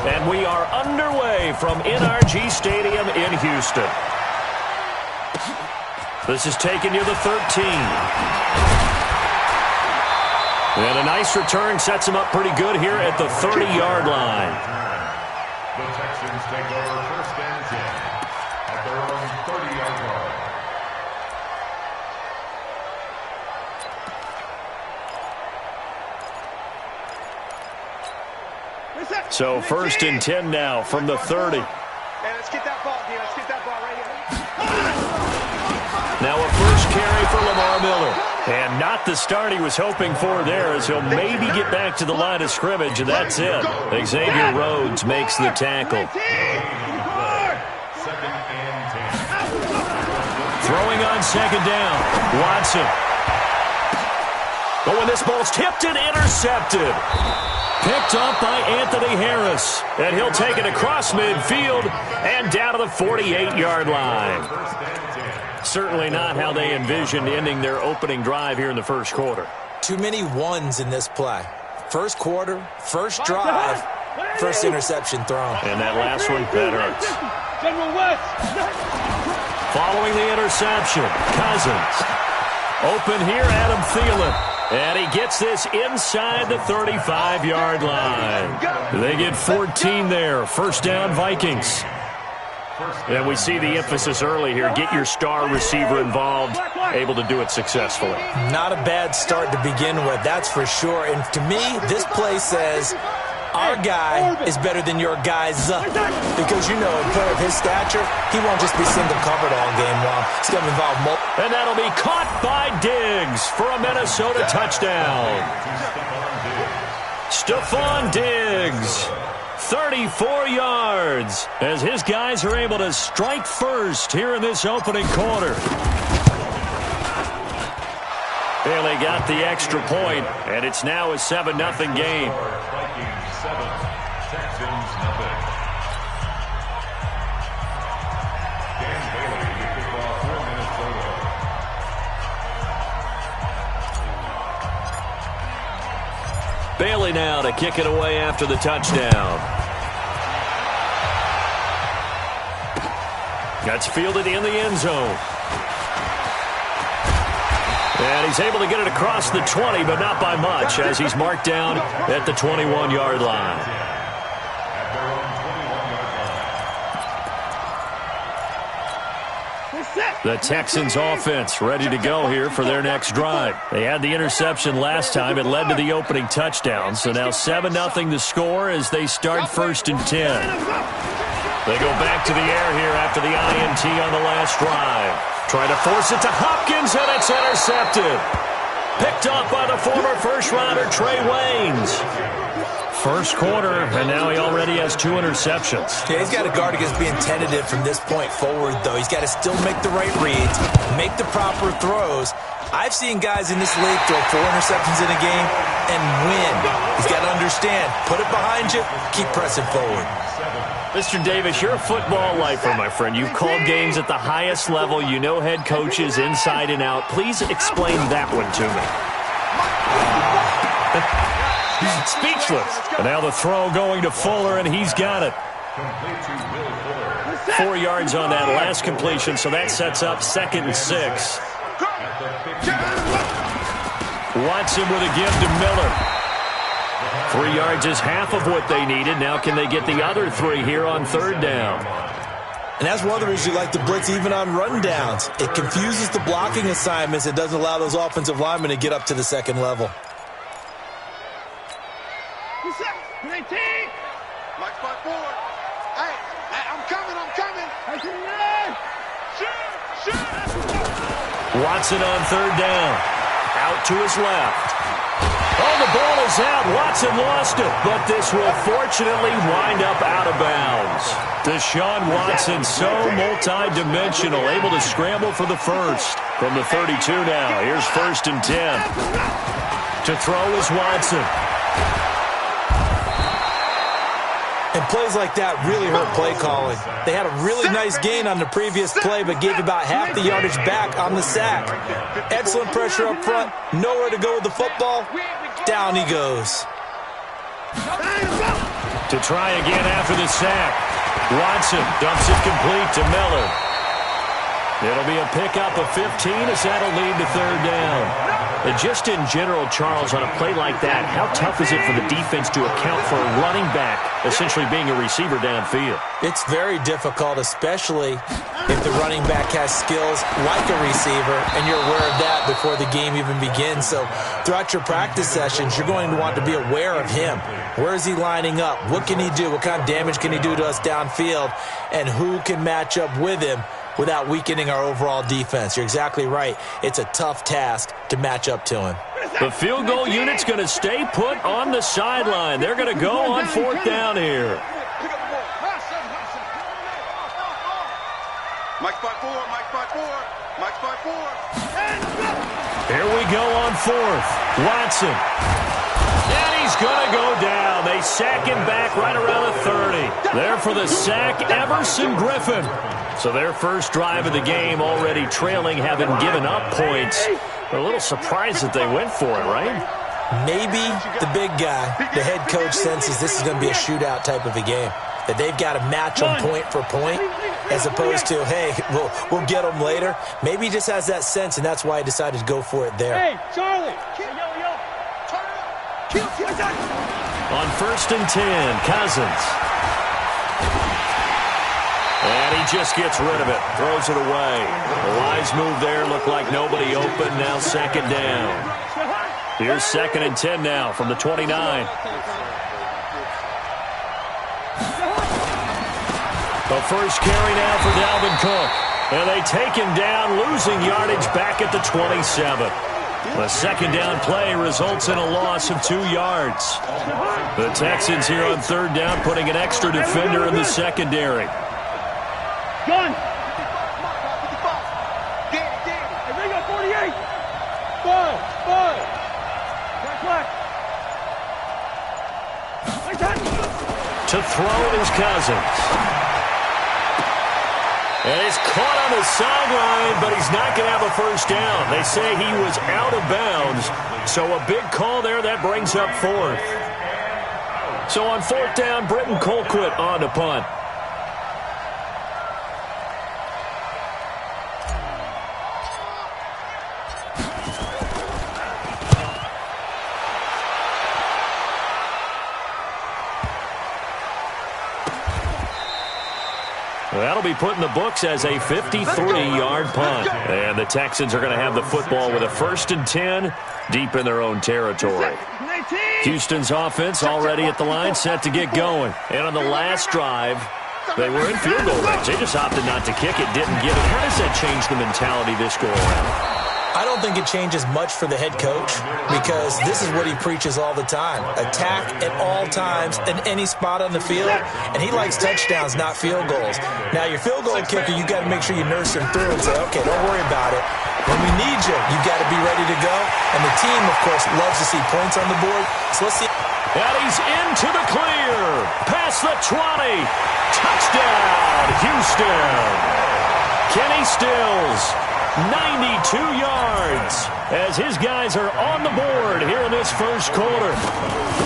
And we are underway from NRG Stadium in Houston. This is taking you to 13. And a nice return sets him up pretty good here at the 30-yard line. The Texans take over first and 10 at their own 30-yard line. So first and 10 now from the 30. Hey, let's get that ball, D. Let's get that ball right here. Now a first carry for Lamar Miller. And not the start he was hoping for there, as he'll maybe get back to the line of scrimmage, and that's it. Xavier Rhodes makes the tackle. Throwing on second down. Watson. Oh, and this ball's tipped and intercepted. Picked up by Anthony Harris. And he'll take it across midfield and down to the 48-yard line. Certainly not how they envisioned ending their opening drive here in the first quarter. Too many ones in this play. First quarter, first drive, first interception thrown. And that last one, that hurts. Following the interception, Cousins. Open here, Adam Thielen. And he gets this inside the 35-yard line. They get 14 there. First down, Vikings. And we see the emphasis early here. Get your star receiver involved, able to do it successfully. Not a bad start to begin with, that's for sure. And to me, this play says our guy is better than your guy's. Because, you know, a player of his stature, he won't just be single covered all game long. It's going to involve multiple. And that'll be caught by Diggs for a Minnesota touchdown. Stephon Diggs. 34 yards as his guys are able to strike first here in this opening quarter. Bailey got the extra point, and it's now a 7-0 game. Vikings 7, Texans 0. Dan Bailey to kick off for Minnesota. Bailey now to kick it away after the touchdown. That's fielded in the end zone. And he's able to get it across the 20, but not by much, as he's marked down at the 21-yard line. The Texans offense ready to go here for their next drive. They had the interception last time. It led to the opening touchdown. So now 7-0 the score as they start first and 10. They go back to the air here after the INT on the last drive. Trying to force it to Hopkins, and it's intercepted. Picked up by the former first-rounder Trey Waynes. First quarter, and now he already has 2 interceptions. Yeah, he's got to guard against being tentative from this point forward, though. He's got to still make the right reads, make the proper throws. I've seen guys in this league throw 4 interceptions in a game and win. He's got to understand, put it behind you, keep pressing forward. Mr. Davis, you're a football lifer, my friend. You've called games at the highest level. You know head coaches inside and out. Please explain that one to me. Speechless. And now the throw going to Fuller, and he's got it. 4 yards on that last completion, so that sets up 2nd and 6. Watson with a give to Miller. 3 yards is half of what they needed. Now can they get the other 3 here on 3rd down? And that's one of the reasons you like to blitz even on rundowns. It confuses the blocking assignments. It doesn't allow those offensive linemen to get up to the 2nd level. 19. Black spot forward. Hey, I'm coming. Shoot. Watson on 3rd down. Out to his left. Oh, the ball is out. Watson lost it, but this will fortunately wind up out of bounds. Deshaun Watson, so multi-dimensional, able to scramble for the first. From the 32 now, here's 1st and 10. To throw is Watson. And plays like that really hurt play calling. They had a really nice gain on the previous play, but gave about half the yardage back on the sack. Excellent pressure up front. Nowhere to go with the football. Down he goes. To try again after the sack. Watson dumps it complete to Miller. It'll be a pickup of 15 as that'll lead to third down. And just in general, Charles, on a play like that, how tough is it for the defense to account for a running back essentially being a receiver downfield? It's very difficult, especially if the running back has skills like a receiver, and you're aware of that before the game even begins. So throughout your practice sessions, you're going to want to be aware of him. Where is he lining up? What can he do? What kind of damage can he do to us downfield? And who can match up with him without weakening our overall defense? You're exactly right. It's a tough task to match up to him. The field goal unit's going to stay put on the sideline. They're going to go on fourth down here. Mike spot 4, Mike spot 4, Mike spot 4. Here we go on fourth. Watson. And he's going to go down. They sack him back right around the 30. There for the sack, Everson Griffin. So their first drive of the game already trailing, having given up points. They're a little surprised that they went for it, right? Maybe the big guy, the head coach, senses this is going to be a shootout type of a game, that they've got to match them point for point, as opposed to, hey, we'll get them later. Maybe he just has that sense, and that's why he decided to go for it there. Hey, Charlie. On first and 10, Cousins. And he just gets rid of it, throws it away. The wise move there, looked like nobody open, now second down. Here's second and 10 now from the 29. The first carry now for Dalvin Cook. And they take him down, losing yardage back at the 27. The second down play results in a loss of 2 yards. The Texans here on third down putting an extra defender in the secondary. Gun. Hey, they got 48. 5. To throw is Cousins. And he's caught on the sideline, but he's not going to have a first down. They say he was out of bounds, so a big call there. That brings up fourth. So on fourth down, Britton Colquitt on to punt. That'll be put in the books as a 53-yard punt. And the Texans are going to have the football with a first and 10 deep in their own territory. Houston's offense already at the line, set to get going. And on the last drive, they were in field goal range. They just opted not to kick it, didn't get it. How does that change the mentality this go-around? I don't think it changes much for the head coach, because this is what he preaches all the time. Attack at all times in any spot on the field, and he likes touchdowns, not field goals. Now, your field goal kicker, you got to make sure you nurse him through and say, okay, don't worry about it. When we need you, you got to be ready to go. And the team, of course, loves to see points on the board. So let's see. And he's into the clear. Past the 20. Touchdown, Houston. Kenny Stills. 92 yards as his guys are on the board here in this first quarter.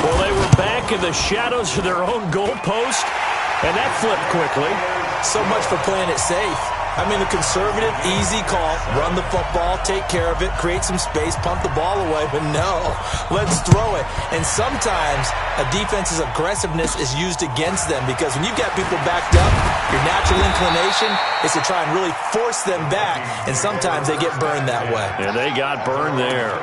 Well, they were back in the shadows of their own goalpost, and that flipped quickly. So much for playing it safe. I mean, a conservative, easy call, run the football, take care of it, create some space, pump the ball away, but no, let's throw it. And sometimes a defense's aggressiveness is used against them, because when you've got people backed up, your natural inclination is to try and really force them back, and sometimes they get burned that way. And they got burned there.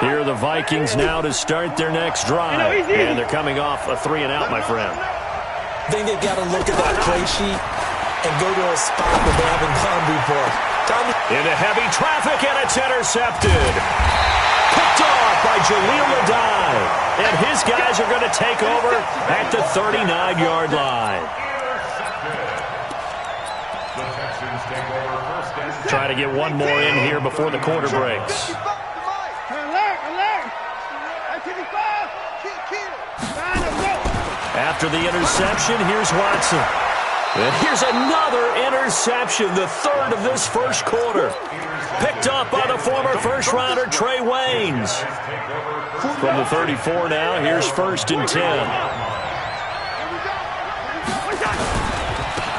Here are the Vikings now to start their next drive. And they're coming off a 3-and-out, my friend. I think they've got to look at that play sheet and go to a spot where they haven't gone before. Into heavy traffic, and it's intercepted. Picked off by Jaleel Adai. And his guys are going to take over at the 39-yard line. Try to get one more in here before the quarter breaks. After the interception, here's Watson. And here's another interception, the third of this first quarter. Picked up by the former first-rounder Trey Waynes. From the 34 now, here's 1st and 10.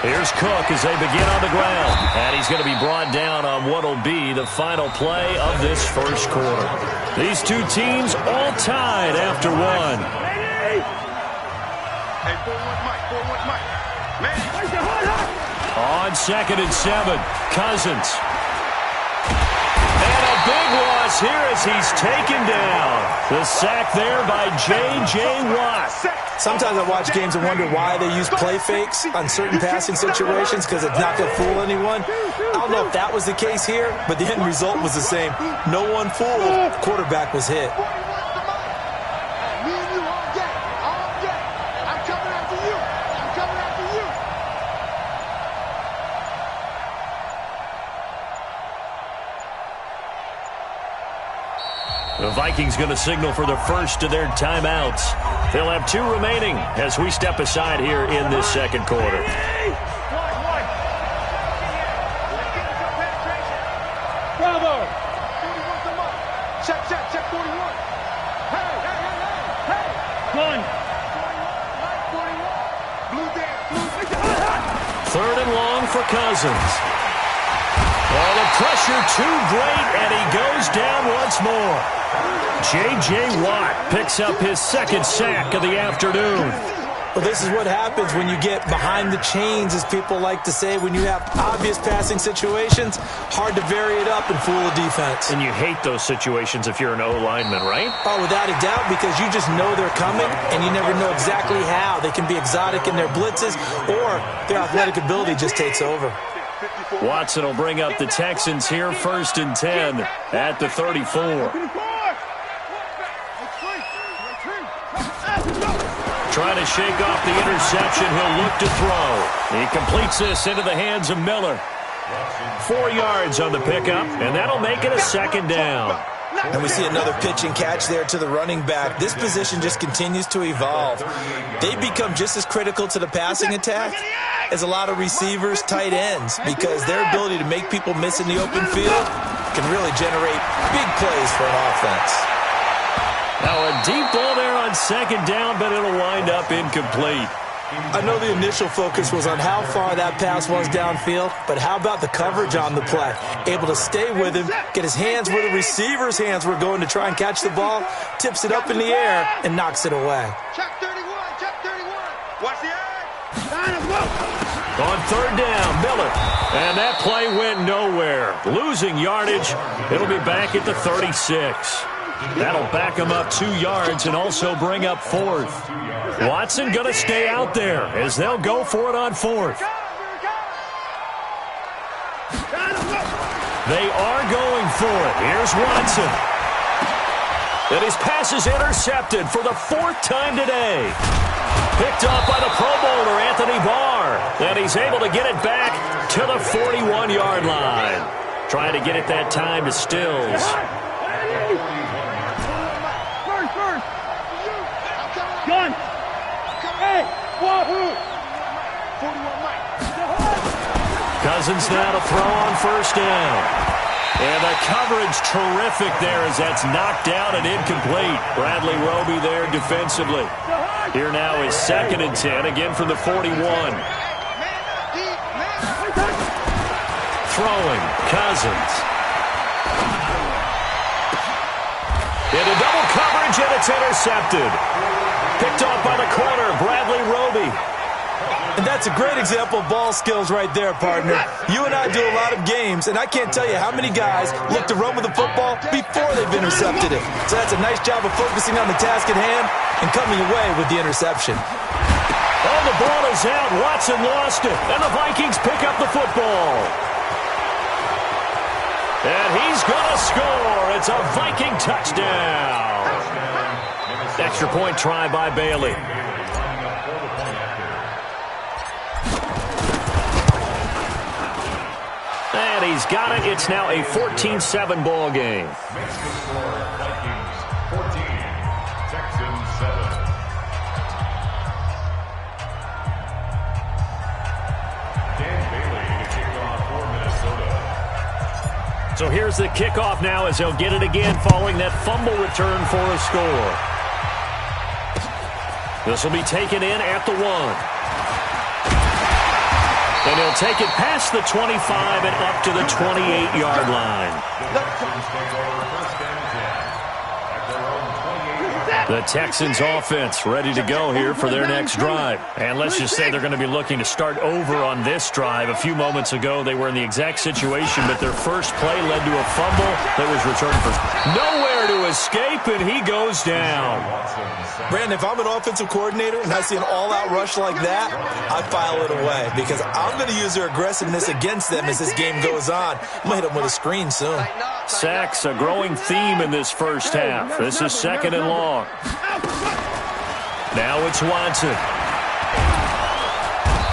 Here's Cook as they begin on the ground. And he's going to be brought down on what will be the final play of this first quarter. These two teams all tied after one. Hey, 4-1 Mike, 4-1 Mike. Man. On 2nd and 7, Cousins. And a big loss here as he's taken down. The sack there by J.J. Watt. Sometimes I watch games and wonder why they use play fakes on certain passing situations because it's not going to fool anyone. I don't know if that was the case here, but the end result was the same. No one fooled. The quarterback was hit. The Vikings going to signal for the first of their timeouts. They'll have 2 remaining as we step aside here in this second quarter. Bravo! Check 41. Hey! One. 41. Blue down. 3rd and long for Cousins. Oh, the pressure too great, and he goes down once more. J.J. Watt picks up his 2nd sack of the afternoon. Well, this is what happens when you get behind the chains, as people like to say. When you have obvious passing situations, hard to vary it up and fool a defense. And you hate those situations if you're an O-lineman, right? Oh, without a doubt, because you just know they're coming, and you never know exactly how. They can be exotic in their blitzes, or their athletic ability just takes over. Watson will bring up the Texans here, 1st and 10 at the 34. Trying to shake off the interception. He'll look to throw. He completes this into the hands of Miller. 4 yards on the pickup, and that'll make it a 2nd down. And we see another pitch and catch there to the running back. This position just continues to evolve. They become just as critical to the passing attack as a lot of receivers, tight ends, because their ability to make people miss in the open field can really generate big plays for an offense. Now a deep ball there on 2nd down, but it'll wind up incomplete. I know the initial focus was on how far that pass was downfield, but how about the coverage on the play? Able to stay with him, get his hands where the receiver's hands were going to try and catch the ball, tips it up in the air, and knocks it away. Check 31, check 31. Watch the eye. On 3rd down, Miller. And that play went nowhere. Losing yardage. It'll be back at the 36. That'll back him up 2 yards and also bring up 4th. Watson going to stay out there as they'll go for it on 4th. They are going for it. Here's Watson. And his pass is intercepted for the 4th time today. Picked off by the Pro Bowler, Anthony Barr. And he's able to get it back to the 41-yard line. Trying to get it that time to Stills. Gun. Hey, wahoo. 41 Mike. Cousins now to throw on 1st down. And the coverage terrific there as that's knocked out and incomplete. Bradley Roby there defensively. Here now is 2nd and 10, again from the 41. Throwing, Cousins. Into double coverage, and it's intercepted. Picked off by the corner, Bradley Roby. And that's a great example of ball skills right there, partner. You and I do a lot of games, and I can't tell you how many guys look to run with the football before they've intercepted it. So that's a nice job of focusing on the task at hand and coming away with the interception. Oh, the ball is out. Watson lost it, and the Vikings pick up the football. And he's going to score. It's a Viking touchdown. Extra point try by Bailey. And he's got it. It's now a 14-7 ball game. Makes the score Vikings 14, Texans 7. Dan Bailey to kick off for Minnesota. So here's the kickoff now as he'll get it again following that fumble return for a score. This will be taken in at the 1. And he'll take it past the 25 and up to the 28-yard line. The Texans take over first and 10 at their own 28. The Texans offense ready to go here for their next drive. And let's just say they're going to be looking to start over on this drive. A few moments ago, they were in the exact situation, but their first play led to a fumble that was returned for nowhere to escape, and he goes down. Brandon, if I'm an offensive coordinator and I see an all-out rush like that, I file it away because I'm going to use their aggressiveness against them as this game goes on. I'm going to hit them with a screen soon. Sacks, a growing theme in this first half. This is 2nd and long. Now it's Watson.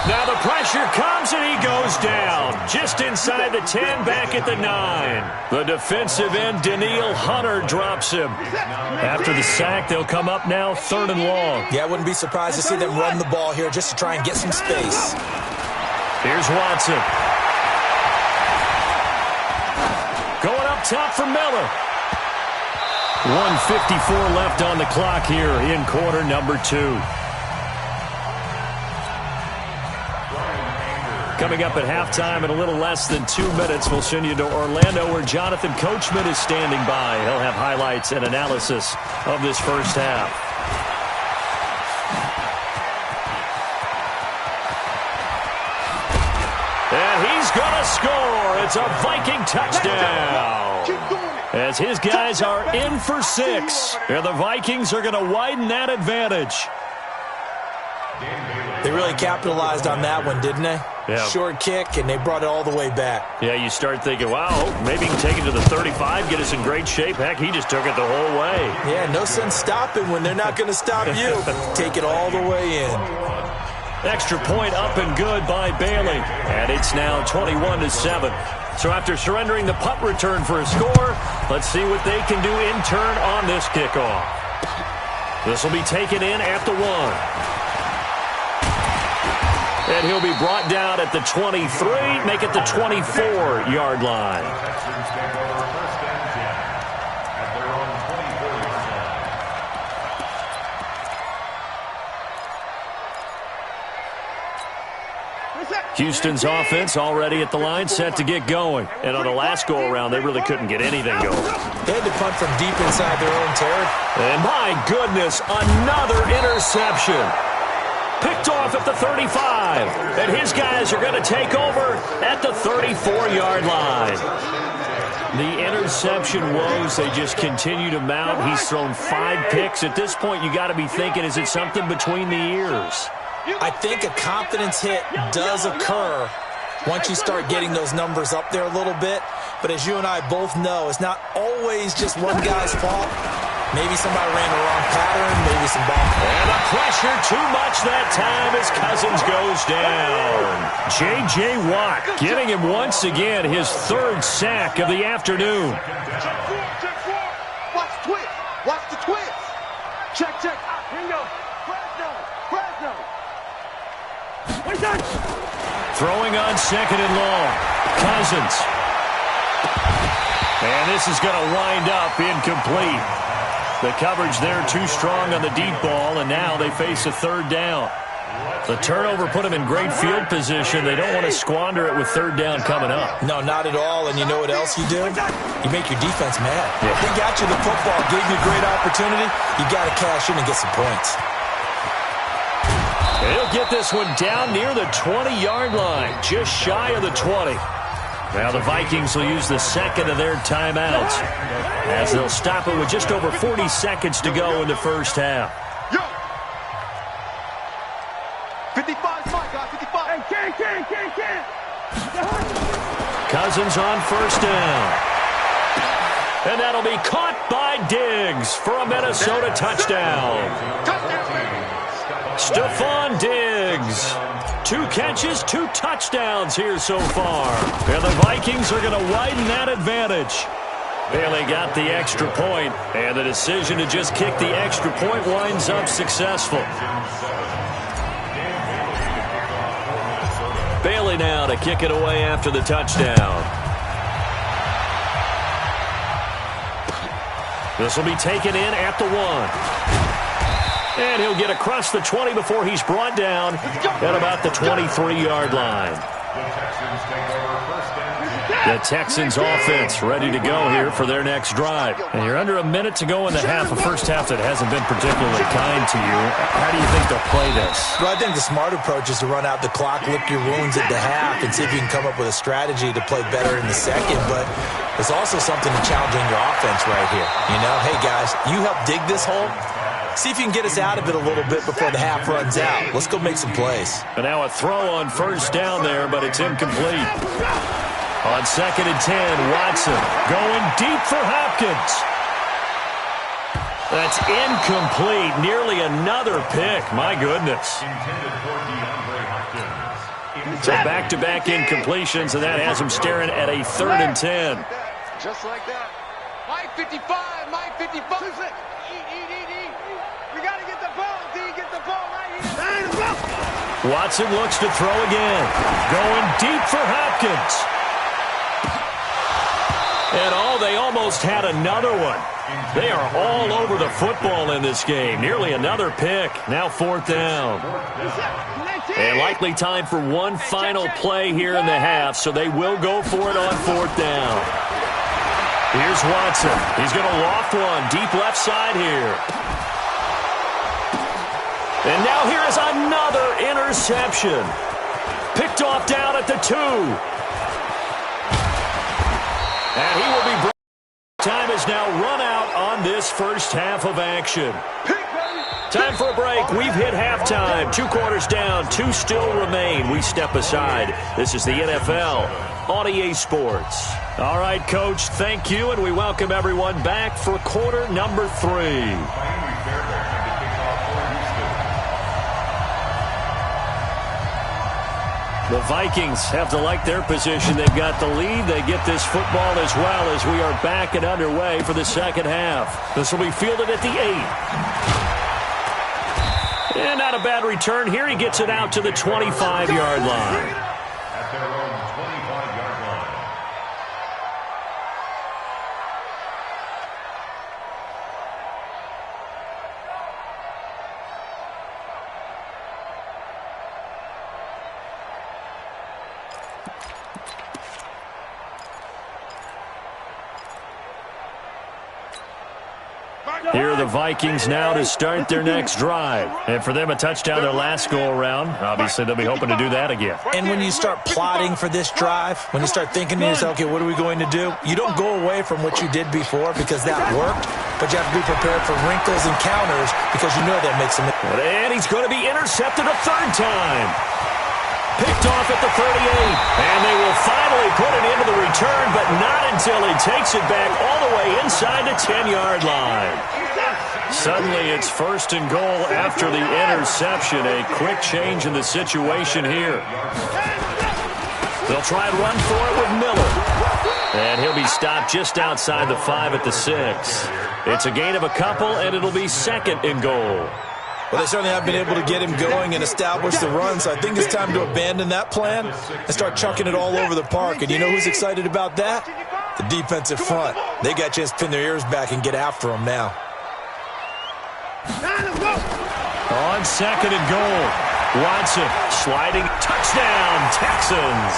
Now the pressure comes and he goes down. Just inside the 10, back at the 9. The defensive end, Danielle Hunter, drops him. After the sack, they'll come up now 3rd and long. Yeah, I wouldn't be surprised to see them run the ball here just to try and get some space. Here's Watson. Going up top for Miller. 1:54 left on the clock here in quarter number 2. Coming up at halftime in a little less than 2 minutes, we'll send you to Orlando where Jonathan Coachman is standing by. He'll have highlights and analysis of this first half. And he's going to score. It's a Viking touchdown. As his guys are in for 6. And the Vikings are going to widen that advantage. They really capitalized on that one, didn't they? Yeah. Short kick, and they brought it all the way back. Yeah, you start thinking, wow, maybe he can take it to the 35, get us in great shape. Heck, he just took it the whole way. Yeah, no sense stopping when they're not going to stop you. Take it all the way in. Extra point up and good by Bailey. And it's now 21-7. So after surrendering the punt return for a score, let's see what they can do in turn on this kickoff. This will be taken in at the 1. And he'll be brought down at the 23, make it the 24-yard line. Texans take over first and 10 at their own 24-yard line. Houston's offense already at the line, set to get going. And on the last go-around, they really couldn't get anything going. They had to punt from deep inside their own territory. And my goodness, another interception. Picked off at the 35. And his guys are going to take over at the 34-yard line. The interception woes, they just continue to mount. He's thrown 5 picks. At this point, you got to be thinking, is it something between the ears? I think a confidence hit does occur once you start getting those numbers up there a little bit. But as you and I both know, it's not always just one guy's fault. Maybe somebody ran the wrong pattern, maybe some ball. And the pressure too much that time as Cousins goes down. J.J. Watt getting him once again his 3rd sack of the afternoon. Check 4. Watch the twist. Watch the twist. Check. Bingo. Fresno. Throwing on 2nd and long. Cousins. And this is going to wind up incomplete. The coverage there too strong on the deep ball, and now they face a 3rd down. The turnover put them in great field position. They don't want to squander it with 3rd down coming up. No, not at all. And you know what else you do? You make your defense mad. Yeah. They got you the football, gave you a great opportunity. You got to cash in and get some points. He'll get this one down near the 20-yard line, just shy of the 20. Now the Vikings will use the 2nd of their timeouts as they'll stop it with just over 40 seconds to go in the first half. 55, my God, 55. Hey, can. Cousins on 1st down. And that'll be caught by Diggs for a Minnesota touchdown. Stephon Diggs 2 catches, 2 touchdowns here so far. And the Vikings are going to widen that advantage. Bailey got the extra point, and the decision to just kick the extra point winds up successful. Bailey now to kick it away after the touchdown. This will be taken in at the 1. And he'll get across the 20 before he's brought down at about the 23-yard line. The Texans offense ready to go here for their next drive. And you're under a minute to go in the half, a first half that hasn't been particularly kind to you. How do you think they'll play this? Well, I think the smart approach is to run out the clock, lick your wounds at the half, and see if you can come up with a strategy to play better in the second. But there's also something to challenging your offense right here. You know, hey, guys, you help dig this hole. See if you can get us out of it a little bit before the half runs out. Let's go make some plays. And now a throw on first down there, but it's incomplete. On 2nd and 10, Watson going deep for Hopkins. That's incomplete. Nearly another pick. My goodness. So back-to-back incompletions, and that has him staring at a 3rd and 10. Just like that. Mike 55, Mike 55. Eat. We got to get the ball, D. Get the ball right here. Watson looks to throw again. Going deep for Hopkins. And they almost had another one. They are all over the football in this game. Nearly another pick. Now 4th down. And likely time for one final play here in the half, so they will go for it on 4th down. Here's Watson. He's going to loft one deep left side here. And now here is another interception. Picked off down at the 2. And he will be brought. Time is now run out on this first half of action. Time for a break. We've hit halftime. 2 quarters down, 2 still remain. We step aside. This is the NFL on EA Sports. All right, Coach, thank you, and we welcome everyone back for quarter number 3. The Vikings have to like their position. They've got the lead. They get this football as well as we are back and underway for the second half. This will be fielded at the 8. And not a bad return here. He gets it out to the 25-yard line. At their own 25-yard line. Here are the Vikings now to start their next drive. And for them, a touchdown their last go-around. Obviously, they'll be hoping to do that again. And when you start plotting for this drive, when you start thinking to yourself, okay, what are we going to do? You don't go away from what you did before because that worked, but you have to be prepared for wrinkles and counters because you know that makes them. And he's going to be intercepted a 3rd time. Picked off at the 38. And they will finally put it into the return, but not until he takes it back all the way inside the 10-yard line. Suddenly it's 1st and goal after the interception. A quick change in the situation here. They'll try and run for it with Miller. And he'll be stopped just outside the 5 at the 6. It's a gain of a couple, and it'll be 2nd and goal. Well, they certainly have been able to get him going and establish the run, so I think it's time to abandon that plan and start chucking it all over the park. And you know who's excited about that? The defensive front. They got a chance to pin their ears back and get after him now. On 2nd and goal, Watson sliding. Touchdown, Texans.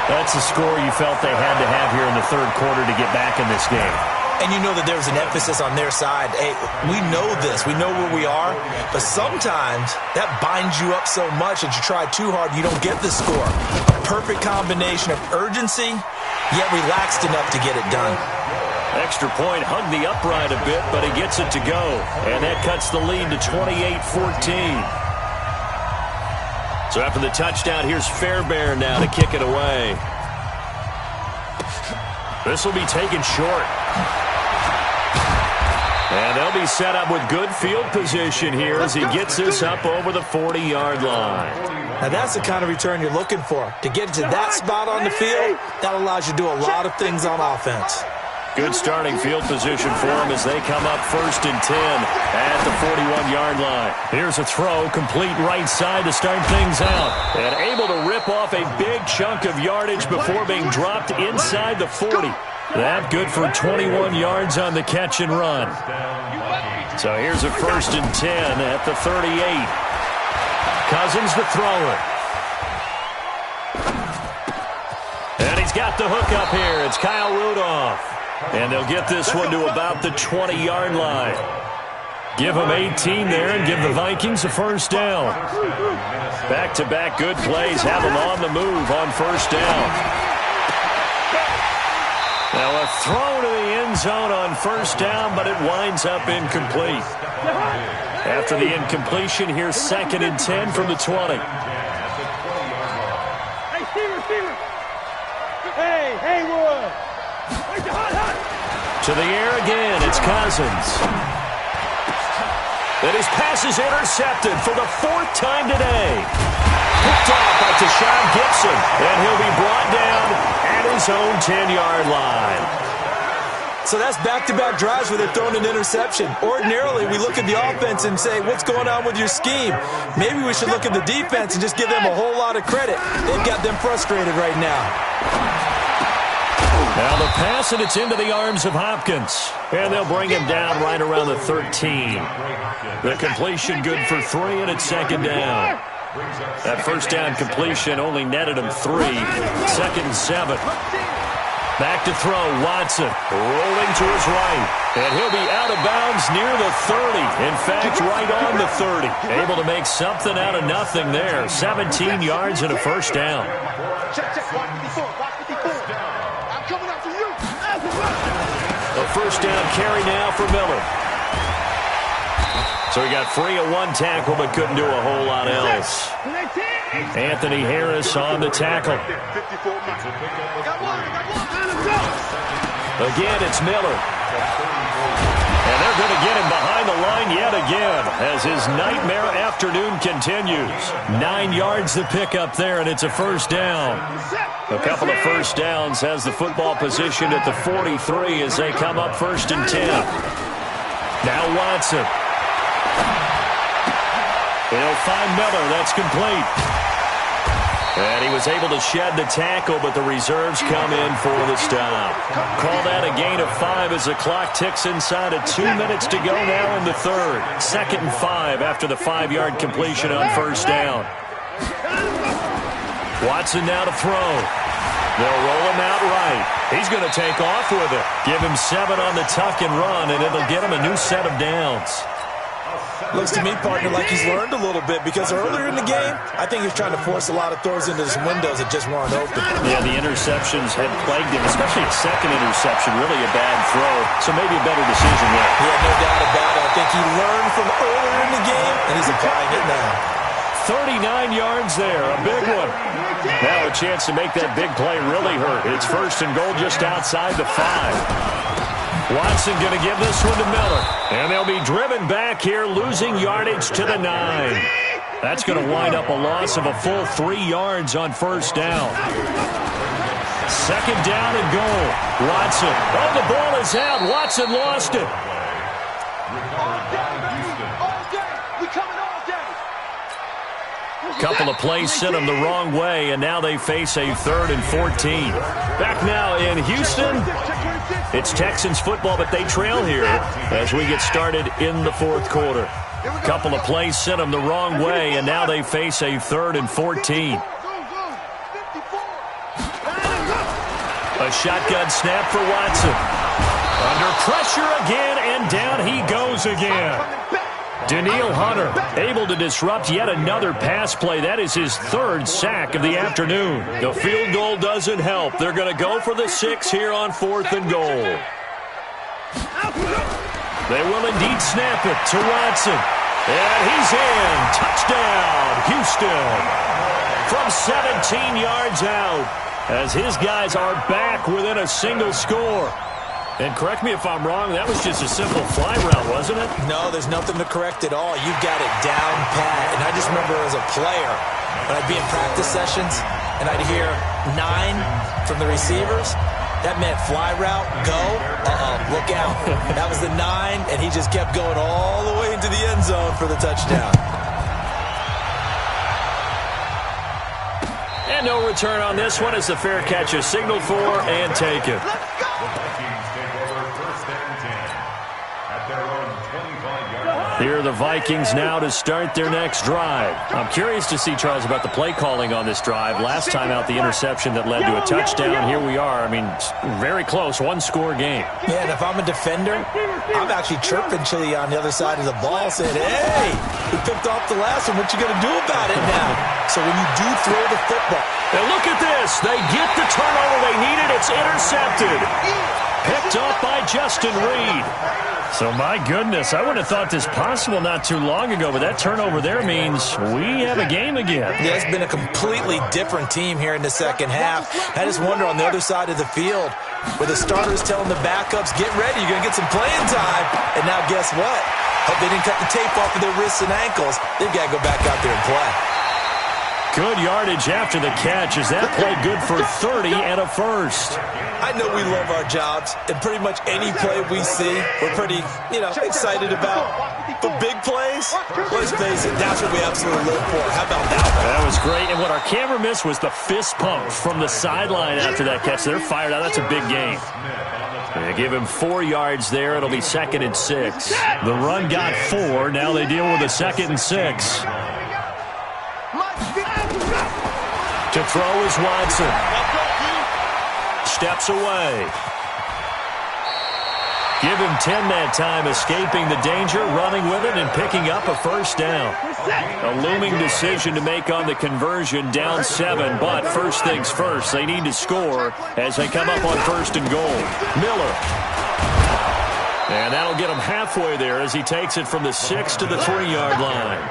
That's the score you felt they had to have here in the 3rd quarter to get back in this game. And you know that there's an emphasis on their side. Hey, we know this. We know where we are. But sometimes that binds you up so much that you try too hard, you don't get the score. A perfect combination of urgency, yet relaxed enough to get it done. Extra point, hugged the upright a bit, but he gets it to go. And that cuts the lead to 28-14. So after the touchdown, here's Fairbairn now to kick it away. This will be taken short. And they'll be set up with good field position here as he gets this up over the 40-yard line. Now that's the kind of return you're looking for. To get to that spot on the field, that allows you to do a lot of things on offense. Good starting field position for him as they come up 1st and 10 at the 41-yard line. Here's a throw, complete right side to start things out. And able to rip off a big chunk of yardage before being dropped inside the 40. That good for 21 yards on the catch and run. So here's a 1st and 10 at the 38. Cousins the thrower. And he's got the hook up here. It's Kyle Rudolph. And they'll get this one to about the 20-yard line. Give them 18 there and give the Vikings a 1st down. Back-to-back good plays have them on the move on 1st down. Now a throw to the end zone on 1st down, but it winds up incomplete. After the incompletion, here's 2nd and 10 from the 20. Hey, Haywood! To the air again, it's Cousins. And his pass is intercepted for the 4th time today. Picked off by Tashawn Gibson, and he'll be brought down at his own 10-yard line. So that's back-to-back drives where they're throwing an interception. Ordinarily, we look at the offense and say, what's going on with your scheme? Maybe we should look at the defense and just give them a whole lot of credit. They've got them frustrated right now. Now the pass, and it's into the arms of Hopkins. And they'll bring him down right around the 13. The completion good for 3, and it's 2nd down. That 1st down completion only netted him 3. 2nd and 7. Back to throw, Watson, rolling to his right. And he'll be out of bounds near the 30. In fact, right on the 30. Able to make something out of nothing there. 17 yards and a 1st down. Check, block 54, block 54. I'm coming after you. A 1st down carry now for Miller. So he got free of 1 tackle, but couldn't do a whole lot else. Anthony Harris on the tackle. Again, it's Miller. And they're going to get him behind the line yet again as his nightmare afternoon continues. 9 yards to pick up there, and it's a 1st down. A couple of 1st downs has the football position at the 43 as they come up 1st and 10. Now Watson. He'll find Miller. That's complete. And he was able to shed the tackle, but the reserves come in for the stop. Call that a gain of 5 as the clock ticks inside of 2 minutes to go now in the 3rd. 2nd and 5 after the 5-yard completion on 1st down. Watson now to throw. They'll roll him out right. He's going to take off with it. Give him 7 on the tuck and run, and it'll get him a new set of downs. Looks to me, partner, like he's learned a little bit because earlier in the game, I think he was trying to force a lot of throws into his windows that just weren't open. Yeah, the interceptions had plagued him, especially a 2nd interception, really a bad throw. So maybe a better decision there. Yeah, no doubt about it. I think he learned from earlier in the game, and he's applying it now. 39 yards there, a big one. Now a chance to make that big play really hurt. It's 1st and goal just outside the 5. Watson going to give this one to Miller. And they'll be driven back here, losing yardage to the 9. That's going to wind up a loss of a full 3 yards on 1st down. 2nd down and goal. Watson. Oh, the ball is out. Watson lost it. Couple of plays sent them the wrong way, and now they face a 3rd and 14. Back now in Houston, it's Texans football, but they trail here as we get started in the 4th quarter. Couple of plays sent them the wrong way, and now they face a 3rd and 14. A shotgun snap for Watson. Under pressure again, and down he goes again. Daniil Hunter able to disrupt yet another pass play. That is his 3rd sack of the afternoon. The field goal doesn't help. They're going to go for the 6 here on 4th and goal. They will indeed snap it to Watson. And he's in. Touchdown, Houston. From 17 yards out as his guys are back within a single score. And correct me if I'm wrong, that was just a simple fly route, wasn't it? No, there's nothing to correct at all. You've got it down pat. And I just remember as a player, when I'd be in practice sessions and I'd hear 9 from the receivers, that meant fly route, go, look out. That was the 9, and he just kept going all the way into the end zone for the touchdown. And no return on this one as the fair catch is signaled for and taken. Here are the Vikings now to start their next drive. I'm curious to see, Charles, about the play calling on this drive. Last time out, the interception that led to a touchdown. Here we are. I mean, very close, one-score game. Yeah, and if I'm a defender, I'm actually chirping Chili on the other side of the ball saying, hey, we picked off the last one. What you going to do about it now? So when you do throw the football. And look at this. They get the turnover they needed. It's intercepted. Picked off by Justin Reed. So, my goodness, I would have thought this possible not too long ago, but that turnover there means we have a game again. Yeah, it's been a completely different team here in the second half. I just wonder on the other side of the field, where the starters telling the backups, get ready, you're going to get some playing time. And now guess what? Hope they didn't cut the tape off of their wrists and ankles. They've got to go back out there and play. Good yardage after the catch. Is that play good for 30 and a first? I know we love our jobs, and pretty much any play we see, we're pretty, excited about. But big plays, let's face it, that's what we absolutely live for. How about that one? That was great, and what our camera missed was the fist pump from the sideline after that catch. They're fired out. That's a big game. They give him 4 yards there. It'll be 2nd and 6. The run got 4. Now they deal with a 2nd and 6. To throw is Watson. Steps away. Give him 10 that time, escaping the danger, running with it, and picking up a first down. A looming decision to make on the conversion, down 7, but first things first, they need to score as they come up on 1st and goal. Miller. And that'll get him halfway there as he takes it from the 6 to the 3-yard line.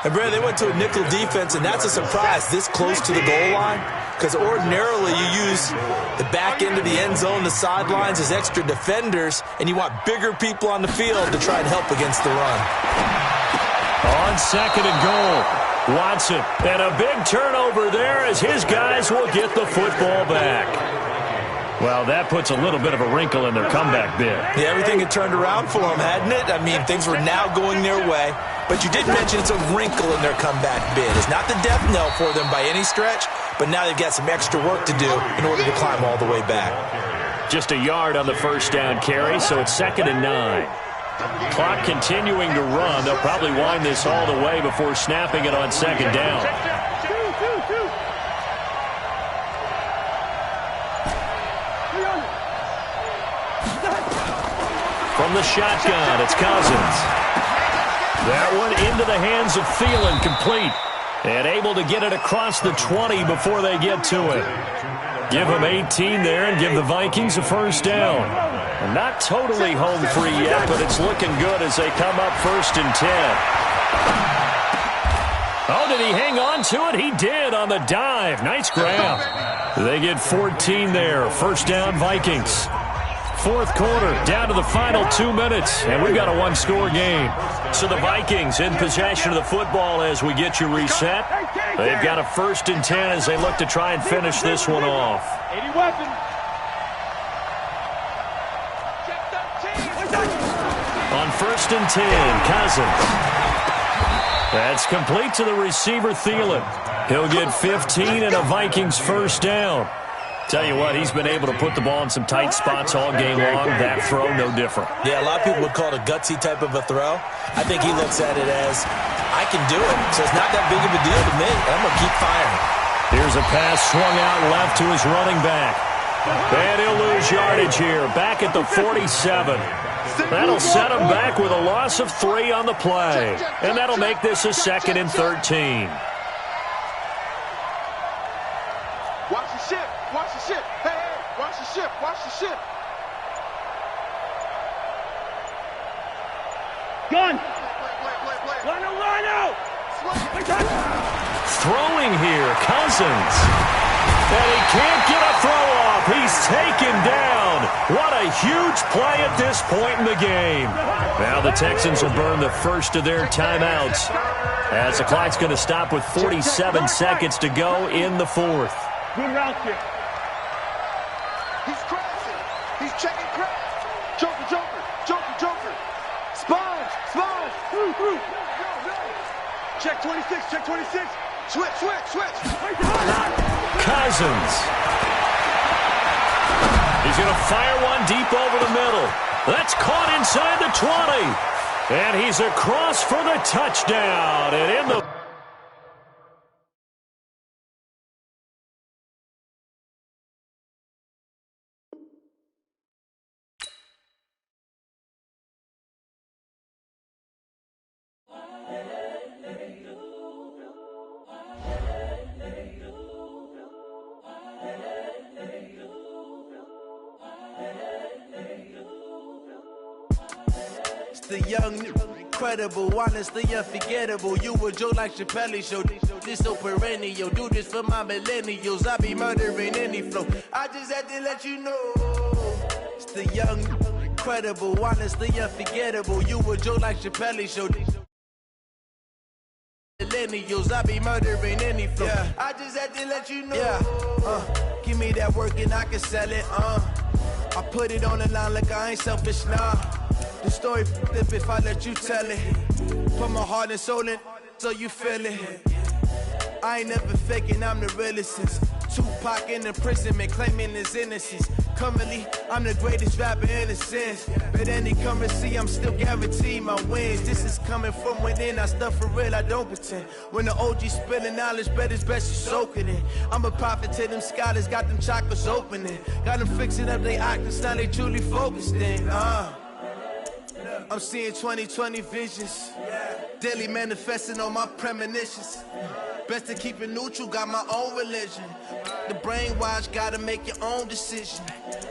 And, Brad, they went to a nickel defense, and that's a surprise this close to the goal line. Because ordinarily you use the back end of the end zone, the sidelines as extra defenders, and you want bigger people on the field to try and help against the run. On 2nd and goal, Watson. And a big turnover there as his guys will get the football back. Well, that puts a little bit of a wrinkle in their comeback bid. Yeah, everything had turned around for them, hadn't it? I mean, things were now going their way. But you did mention it's a wrinkle in their comeback bid. It's not the death knell for them by any stretch, but now they've got some extra work to do in order to climb all the way back. Just a yard on the first down carry, so it's 2nd and 9. Clock continuing to run. They'll probably wind this all the way before snapping it on 2nd down. From the shotgun, it's Cousins. That one into the hands of Thielen, complete. And able to get it across the 20 before they get to it. Give them 18 there and give the Vikings a first down. And not totally home free yet, but it's looking good as they come up 1st and 10. Oh, did he hang on to it? He did on the dive. Nice grab. They get 14 there. First down, Vikings. 4th quarter, down to the final 2 minutes, and we've got a 1-score game. So the Vikings in possession of the football as we get you reset. They've got a 1st and 10 as they look to try and finish this one off. 80 weapons. On 1st and 10, Cousins. That's complete to the receiver, Thielen. He'll get 15 and a Vikings first down. Tell you what, he's been able to put the ball in some tight spots all game long. That throw, no different. Yeah, a lot of people would call it a gutsy type of a throw. I think he looks at it as, I can do it, so it's not that big of a deal to me. I'm going to keep firing. Here's a pass swung out left to his running back. And he'll lose yardage here, back at the 47. That'll set him back with a loss of 3 on the play. And that'll make this a 2nd and 13. Watch the ship. Watch the ship. Hey, hey, watch the ship. Watch the ship. Gun. Rhino. Throwing here, Cousins. And he can't get a throw off. He's taken down. What a huge play at this point in the game. Now the Texans will burn the first of their timeouts as the clock's going to stop with 47 seconds to go in the fourth. Good route here. He's crashing. He's checking crash. Joker, Joker, Joker, Joker. Sponge, Sponge. Check 26, check 26. Switch, switch, switch. Cousins. He's going to fire one deep over the middle. That's caught inside the 20. And he's across for the touchdown. And in the... The young, incredible, honestly unforgettable. You a Joe like Chappelle show. This so perennial. Do this for my millennials. I be murdering any flow. I just had to let you know. It's the young, incredible, honestly unforgettable. You a Joe like Chappelle show. Millennials, I be murdering any flow. Yeah. I just had to let you know. Yeah. Give me that work and I can sell it. I put it on the line like I ain't selfish, nah. The story flip if I let you tell it. Put my heart and soul in so you feel it. I ain't never faking, I'm the realest since Tupac in imprisonment, claiming his innocence. Currently, I'm the greatest rapper in a sense. But any currency, I'm still guaranteed my wins. This is coming from within, I stuff for real, I don't pretend. When the OG spilling knowledge, bet it's best you soak it in. I'm a prophet to them scholars, got them chakras opening. Got them fixing up they octaves, now they truly focused in. I'm seeing 2020 visions. Daily manifesting on my premonitions. Best to keep it neutral, got my own religion. The brainwash, gotta make your own decision.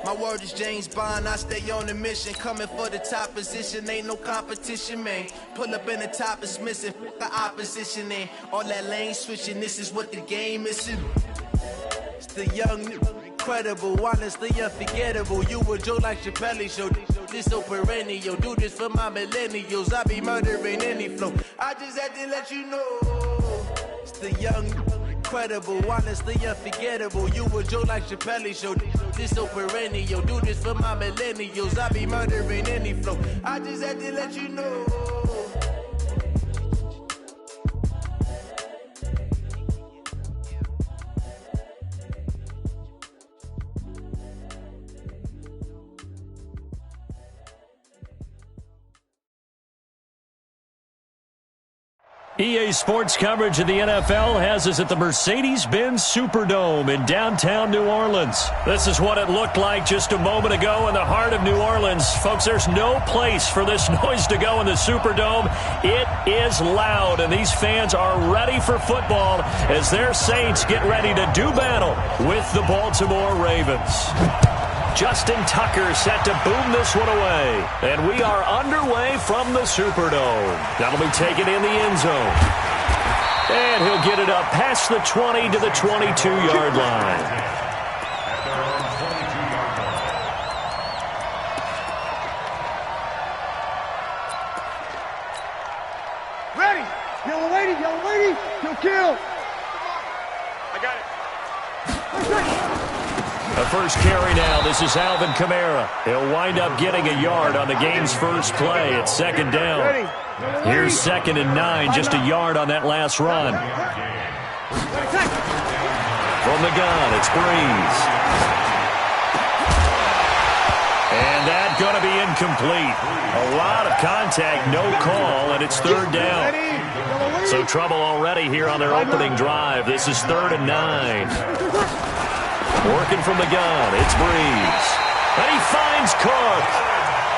My word is James Bond, I stay on the mission. Coming for the top position, ain't no competition, man. Pull up in the top, it's missing, the opposition in. All that lane switching, this is what the game is. It's the young, incredible, honestly unforgettable. You a Joe like Chappelle show. This so perennial. Do this for my millennials. I be murdering any flow. I just had to let you know. It's the young, incredible, honestly unforgettable. You a Joe like Chappelle show. This so perennial. Do this for my millennials. I be murdering any flow. I just had to let you know. EA Sports coverage of the NFL has us at the Mercedes-Benz Superdome in downtown New Orleans. This is what it looked like just a moment ago in the heart of New Orleans. Folks, there's no place for this noise to go in the Superdome. It is loud, and these fans are ready for football as their Saints get ready to do battle with the Baltimore Ravens. Justin Tucker set to boom this one away. And we are underway from the Superdome. That'll be taken in the end zone. And he'll get it up past the 20 to the 22-yard line. Ready. Yellow lady. He'll kill. I got it. The first carry now. This is Alvin Kamara. He'll wind up getting a yard on the game's first play. It's second down. Here's 2nd and 9, just a yard on that last run. From the gun, it's Breeze. And that's going to be incomplete. A lot of contact, no call, and it's 3rd down. So trouble already here on their opening drive. This is 3rd and 9. Working from the gun, it's Breeze. And he finds Cook.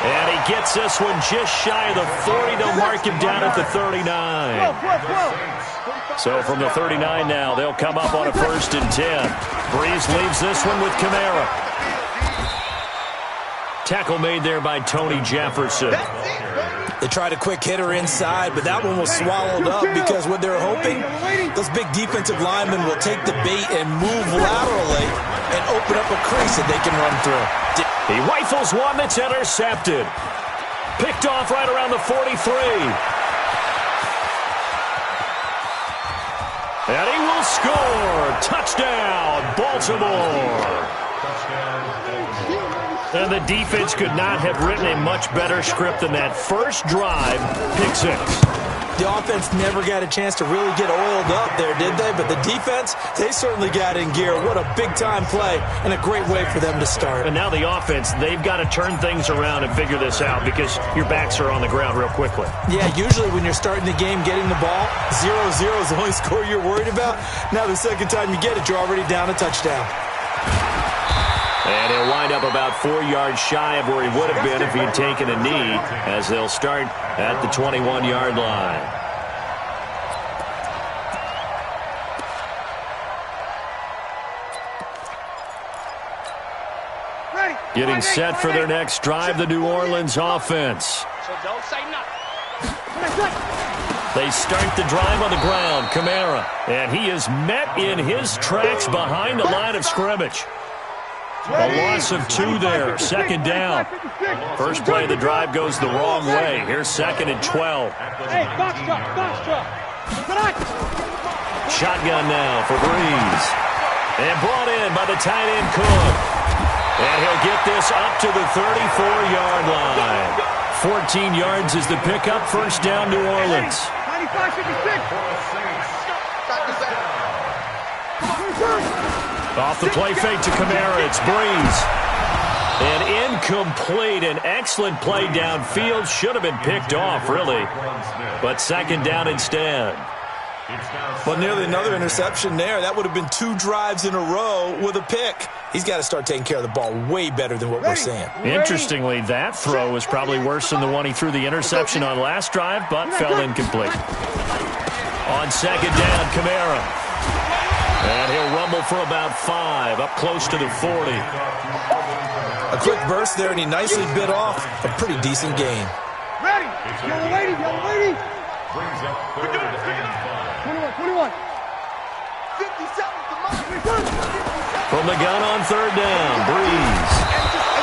And he gets this one just shy of the 40 to mark him down at the 39. So from the 39 now, they'll come up on a 1st and 10. Breeze leaves this one with Kamara. Tackle made there by Tony Jefferson. They tried a quick hitter inside, but that one was swallowed up because what they're hoping, those big defensive linemen will take the bait and move laterally. and open up a crease that they can run through. He rifles one that's intercepted. Picked off right around the 43. And he will score. Touchdown, Baltimore. And the defense could not have written a much better script than that first drive. Pick 6. The offense never got a chance to really get oiled up there, did they? But the defense, they certainly got in gear. What a big-time play and a great way for them to start. And now the offense, they've got to turn things around and figure this out because your backs are on the ground real quickly. Yeah, usually when you're starting the game getting the ball, 0-0 is the only score you're worried about. Now the second time you get it, you're already down a touchdown. And he'll wind up about 4 yards shy of where he would have been if he had taken a knee, as they'll start at the 21-yard line. Getting set for their next drive, the New Orleans offense. So don't say nothing. They start the drive on the ground. Kamara, and he is met in his tracks behind the line of scrimmage. A loss of 2 there, second down. First play of the drive goes the wrong way. Here's 2nd and 12. Hey, box truck. Shotgun now for Breeze. And brought in by the tight end Cook. And he'll get this up to the 34-yard line. 14 yards is the pickup. First down, New Orleans. 95-56. Off the play fake to Kamara, it's Breeze. And incomplete, an excellent play downfield. Should have been picked off, really. But second down instead. Well, nearly another interception there. That would have been 2 drives in a row with a pick. He's got to start taking care of the ball way better than what we're seeing. Interestingly, that throw was probably worse than the one he threw the interception on last drive, but fell incomplete. On second down, Kamara. And he'll rumble for about 5, up close to the 40. A quick burst there, and he nicely bit off a pretty decent gain. Ready. Yellow lady. Brings up 3rd and 5. 21. 57. From the gun on 3rd down, Breeze.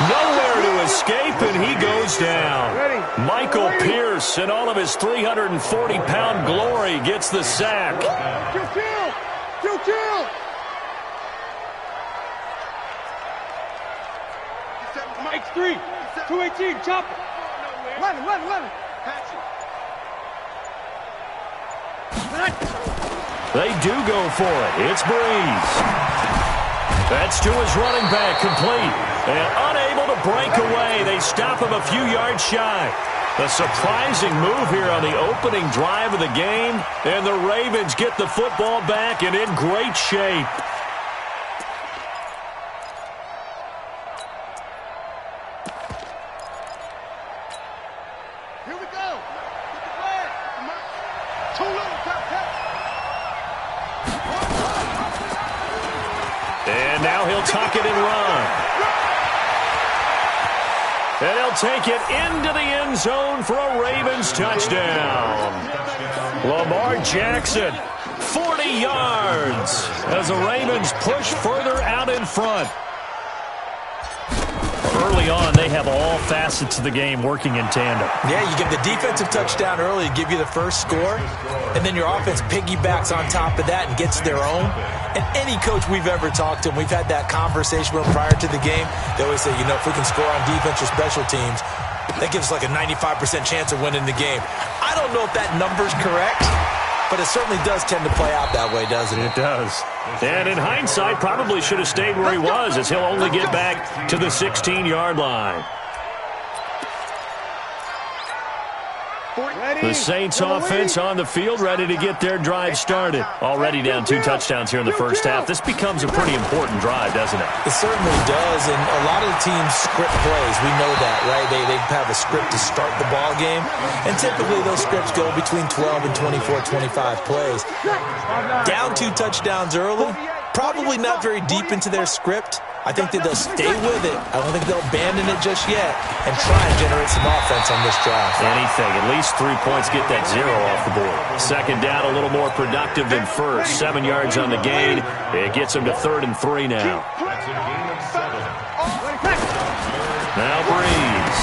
Nowhere to escape, and he goes down. Michael Pierce, in all of his 340-pound glory, gets the sack. Kill. Mike's 3. 218. Chop. 11. They do go for it. It's Breeze. That's to his running back, complete. And unable to break away. They stop him a few yards shy. A surprising move here on the opening drive of the game. And the Ravens get the football back and in great shape. Here we go. Get the flag. Too little. And now he'll tuck it and run. And he'll take it into the end zone for a Ravens touchdown. Lamar Jackson, 40 yards as the Ravens push further out in front. Early on, they have all facets of the game working in tandem. Yeah, you give the defensive touchdown early to give you the first score, and then your offense piggybacks on top of that and gets their own. And any coach we've ever talked to, and we've had that conversation with them prior to the game, they always say, you know, if we can score on defense or special teams, that gives us like a 95% chance of winning the game. I don't know if that number's correct, but it certainly does tend to play out that way, doesn't it? It does. And in hindsight, probably should have stayed where he was, as he'll only get back to the 16-yard line. The Saints offense on the field, ready to get their drive started. Already down 2 touchdowns here in the first half. This becomes a pretty important drive, doesn't it? It certainly does, and a lot of the teams script plays. We know that, right? They have a script to start the ball game, and typically those scripts go between 12 and 24, 25 plays. Down 2 touchdowns early, probably not very deep into their script, I think that they'll stay with it. I don't think they'll abandon it just yet and try and generate some offense on this drive. Anything. At least 3 points, get that 0 off the board. Second down, a little more productive than first. 7 yards on the gain. It gets them to 3rd and 3 now. Now Breeze.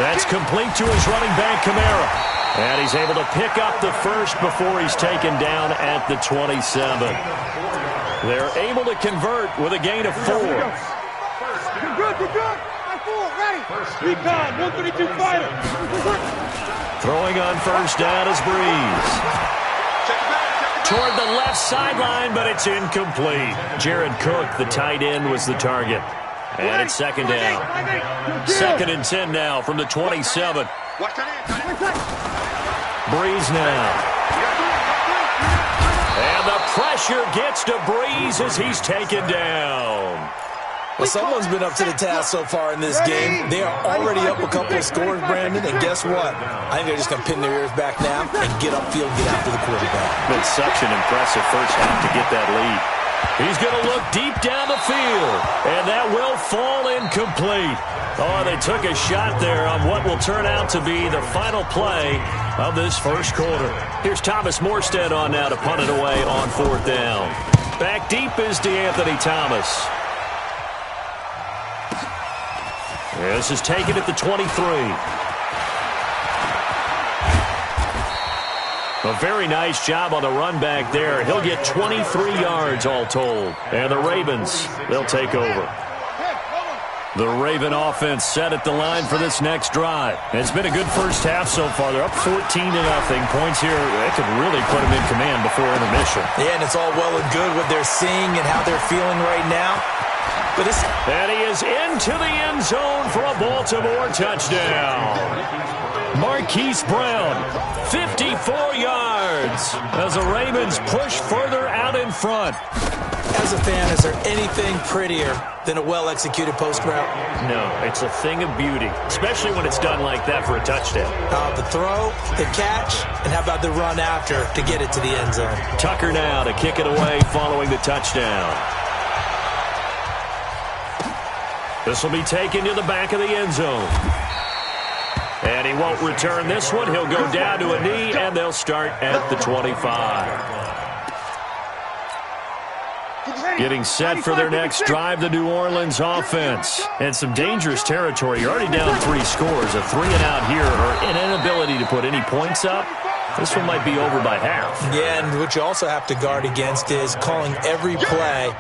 That's complete to his running back, Kamara. And he's able to pick up the first before he's taken down at the 27. They're able to convert with a gain of 4. You're good. I'm full. Ready. Recon, 132 fighter. Throwing on first down is Breeze. Toward the left sideline, but it's incomplete. Jared Cook, the tight end, was the target. And it's second down. 2nd and 10 now from the 27. Breeze now. And the pressure gets to Breeze as he's taken down. Well, someone's been up to the task so far in this game. They are already up a couple of scores, Brandon, and guess what? I think they're just going to pin their ears back now and get upfield, get after the quarterback. Been such an impressive first half to get that lead. He's going to look deep down the field, and that will fall incomplete. Oh, they took a shot there on what will turn out to be the final play of this first quarter. Here's Thomas Morstead on now to punt it away on 4th down. Back deep is DeAnthony Thomas. This is taken at the 23. A very nice job on the run back there. He'll get 23 yards all told. And the Ravens, they'll take over. The Raven offense set at the line for this next drive. It's been a good first half so far. They're up 14-0. Points here, they could really put them in command before intermission. Yeah, and it's all well and good what they're seeing and how they're feeling right now. But and he is into the end zone for a Baltimore touchdown. Marquise Brown, 54 yards as the Ravens push further out in front. As a fan, is there anything prettier than a well-executed post route? No, it's a thing of beauty, especially when it's done like that for a touchdown. The throw, the catch, and how about the run after to get it to the end zone? Tucker now to kick it away following the touchdown. This will be taken to the back of the end zone. And he won't return this one. He'll go down to a knee, and they'll start at the 25. Getting set for their next drive, the New Orleans offense. And some dangerous territory. You're already down 3 scores. A 3-and-out here, or an inability to put any points up. This one might be over by half. Yeah, and what you also have to guard against is calling every play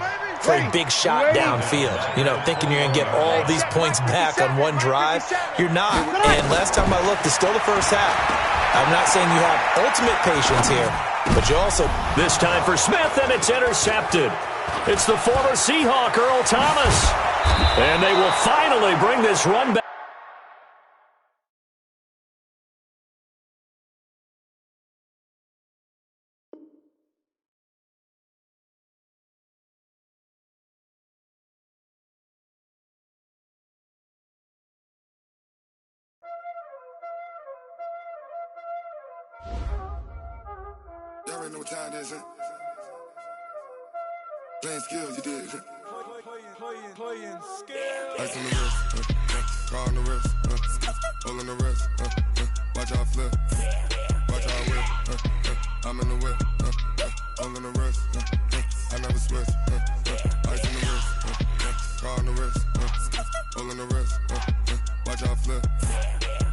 for a big shot downfield. You know, thinking you're going to get all these points back on one drive. You're not. And last time I looked, it's still the first half. I'm not saying you have ultimate patience here, but you also... This time for Smith, and it's intercepted. It's the former Seahawk, Earl Thomas. And they will finally bring this run back. Y'all already know what time it is, huh? Playing skills, you did. Playing skills. Ice on the wrist, car on the wrist, hole on the wrist, watch how I flip, watch how I whip, I'm in the whip, hole on the wrist, I never switch, ice on the wrist, car on the wrist, hole on the wrist, watch how I flip,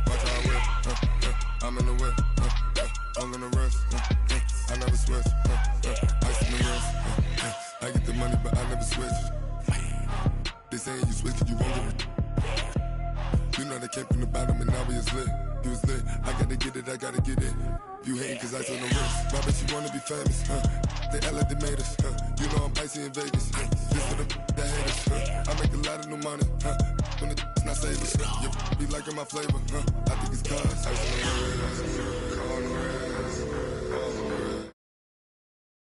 watch how I whip, I'm in the whip, hole on the wrist, I never switch, ice on the wrist, I get the money, but I never switch. They saying you switch it, you won't get it. You know they came from the bottom and now we is lit. You was lit, I gotta get it, I gotta get it. You hating cause ice on the wrist. My bitch, you wanna be famous, They act like they made us, You know I'm icy in Vegas, This for the that hate us, I make a lot of new money, When it's not savers, you be liking my flavor, I think it's cause ice on the wrist.